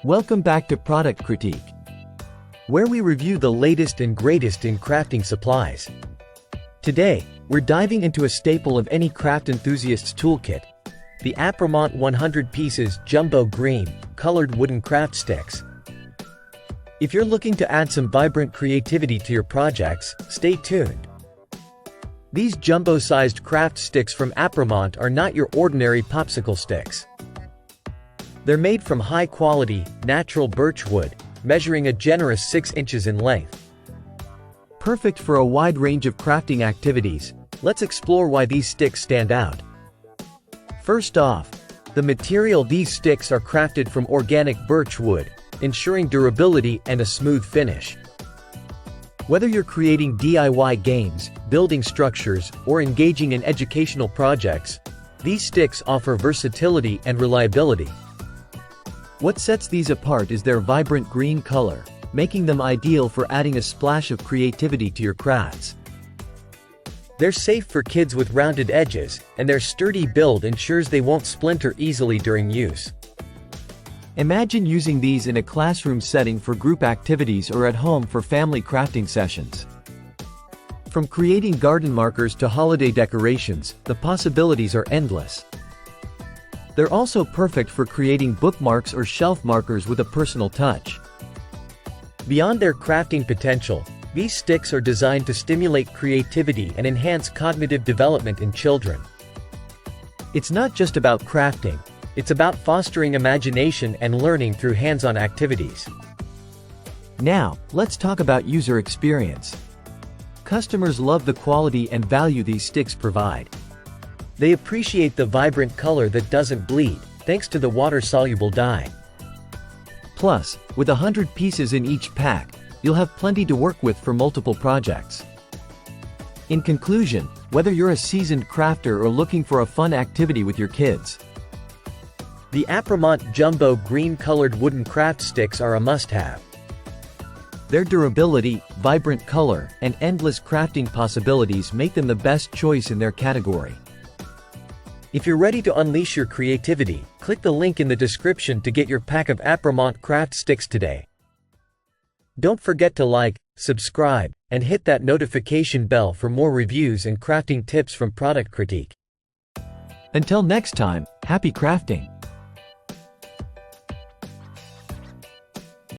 Welcome back to Product Critique, where we review the latest and greatest in crafting supplies. Today, we're diving into a staple of any craft enthusiast's toolkit, the Apremont 100 pieces jumbo green, colored wooden craft sticks. If you're looking to add some vibrant creativity to your projects, stay tuned. These jumbo-sized craft sticks from Apremont are not your ordinary popsicle sticks. They're made from high-quality, natural birch wood, measuring a generous 6 inches in length. Perfect for a wide range of crafting activities, let's explore why these sticks stand out. First off, the material. These sticks are crafted from organic birch wood, ensuring durability and a smooth finish. Whether you're creating DIY games, building structures, or engaging in educational projects, these sticks offer versatility and reliability. What sets these apart is their vibrant green color, making them ideal for adding a splash of creativity to your crafts. They're safe for kids with rounded edges, and their sturdy build ensures they won't splinter easily during use. Imagine using these in a classroom setting for group activities or at home for family crafting sessions. From creating garden markers to holiday decorations, the possibilities are endless. They're also perfect for creating bookmarks or shelf markers with a personal touch. Beyond their crafting potential, these sticks are designed to stimulate creativity and enhance cognitive development in children. It's not just about crafting, it's about fostering imagination and learning through hands-on activities. Now, let's talk about user experience. Customers love the quality and value these sticks provide. They appreciate the vibrant color that doesn't bleed, thanks to the water-soluble dye. Plus, with 100 pieces in each pack, you'll have plenty to work with for multiple projects. In conclusion, whether you're a seasoned crafter or looking for a fun activity with your kids, the Apremont Jumbo green-colored wooden craft sticks are a must-have. Their durability, vibrant color, and endless crafting possibilities make them the best choice in their category. If you're ready to unleash your creativity, click the link in the description to get your pack of Apremont craft sticks today. Don't forget to like, subscribe, and hit that notification bell for more reviews and crafting tips from Product Critique. Until next time, happy crafting!